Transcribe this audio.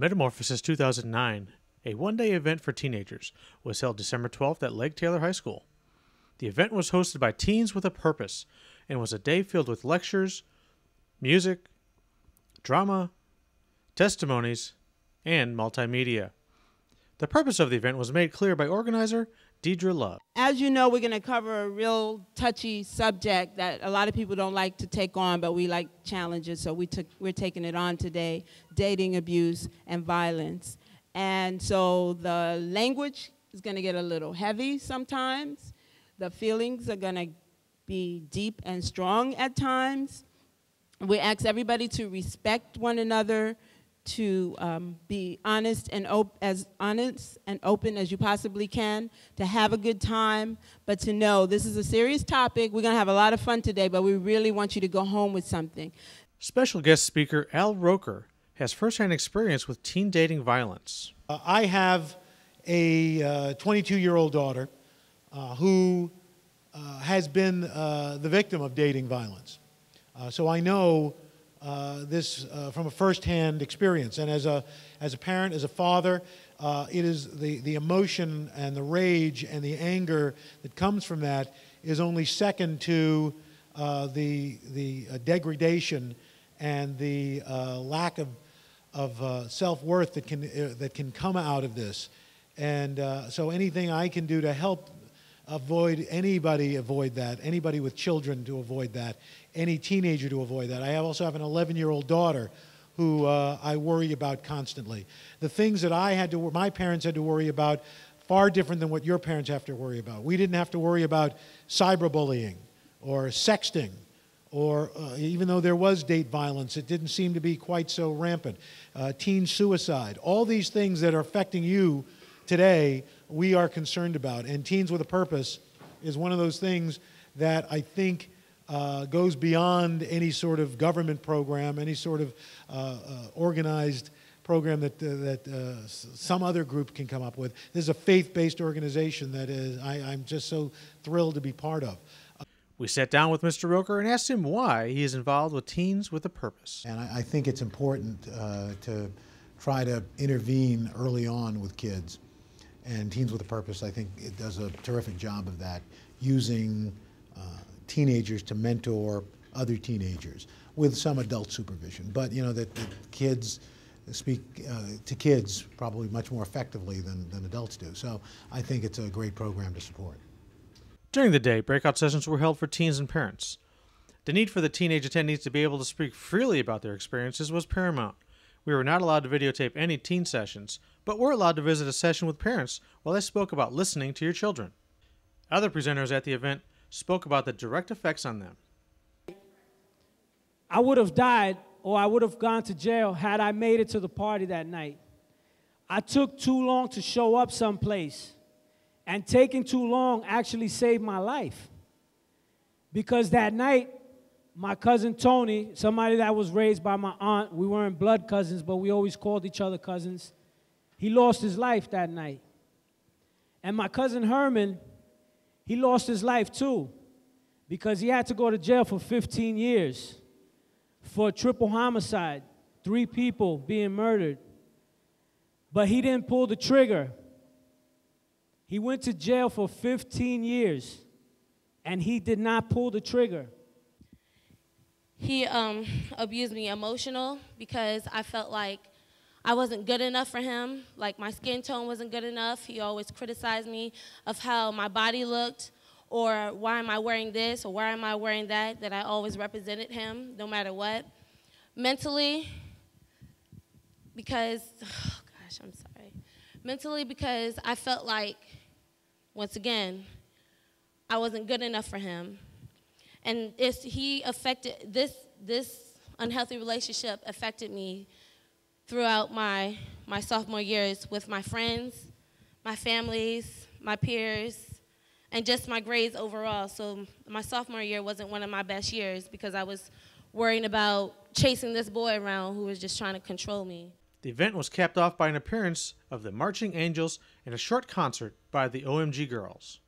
Metamorphosis 2009, a one-day event for teenagers, was held December 12th at Lake Taylor High School. The event was hosted by Teens with a Purpose and was a day filled with lectures, music, drama, testimonies, and multimedia. The purpose of the event was made clear by organizer Deidre Love. As you know, we're going to cover a real touchy subject that a lot of people don't like to take on, but we like challenges, so we're taking it on today: dating, abuse, and violence. And so the language is going to get a little heavy sometimes. The feelings are going to be deep and strong at times. We ask everybody to respect one another, to be honest and as honest and open as you possibly can, to have a good time, but to know this is a serious topic. We're going to have a lot of fun today, but we really want you to go home with something. Special guest speaker Al Roker has firsthand experience with teen dating violence. I have a 22-year-old daughter who has been the victim of dating violence. So I know this from a first-hand experience, and as a parent, as a father, it is the emotion and the rage and the anger that comes from that is only second to the degradation and the lack of self-worth that can come out of this. And so anything I can do to help anybody avoid that, anybody with children to avoid that, any teenager to avoid that. I also have an 11-year-old daughter who I worry about constantly. The things that my parents had to worry about, far different than what your parents have to worry about. We didn't have to worry about cyberbullying or sexting, or even though there was date violence, it didn't seem to be quite so rampant. Teen suicide, all these things that are affecting you today, we are concerned about. And Teens with a Purpose is one of those things that I think goes beyond any sort of government program, any sort of organized program that some other group can come up with. This is a faith-based organization that I'm just so thrilled to be part of. We sat down with Mr. Roker and asked him why he is involved with Teens with a Purpose. And I think it's important to try to intervene early on with kids. And Teens with a Purpose, I think it does a terrific job of that, using teenagers to mentor other teenagers with some adult supervision. But you know that kids speak to kids probably much more effectively than adults do. So I think it's a great program to support. During the day, breakout sessions were held for teens and parents. The need for the teenage attendees to be able to speak freely about their experiences was paramount. We were not allowed to videotape any teen sessions, but were allowed to visit a session with parents while they spoke about listening to your children. Other presenters at the event spoke about the direct effects on them. I would have died or I would have gone to jail had I made it to the party that night. I took too long to show up someplace, and taking too long actually saved my life. Because that night, my cousin Tony, somebody that was raised by my aunt, we weren't blood cousins, but we always called each other cousins, he lost his life that night. And my cousin Herman, he lost his life too, because he had to go to jail for 15 years for triple homicide, 3 people being murdered. But he didn't pull the trigger. He went to jail for 15 years, and he did not pull the trigger. He abused me emotional because I felt like I wasn't good enough for him, like my skin tone wasn't good enough. He always criticized me of how my body looked, or why am I wearing this, or why am I wearing that I always represented him no matter what. Mentally, because, oh gosh, I'm sorry. Mentally, because I felt like, once again, I wasn't good enough for him. And this unhealthy relationship affected me throughout my sophomore years with my friends, my families, my peers, and just my grades overall. So my sophomore year wasn't one of my best years because I was worrying about chasing this boy around who was just trying to control me. The event was capped off by an appearance of the Marching Angels and a short concert by the OMG Girls.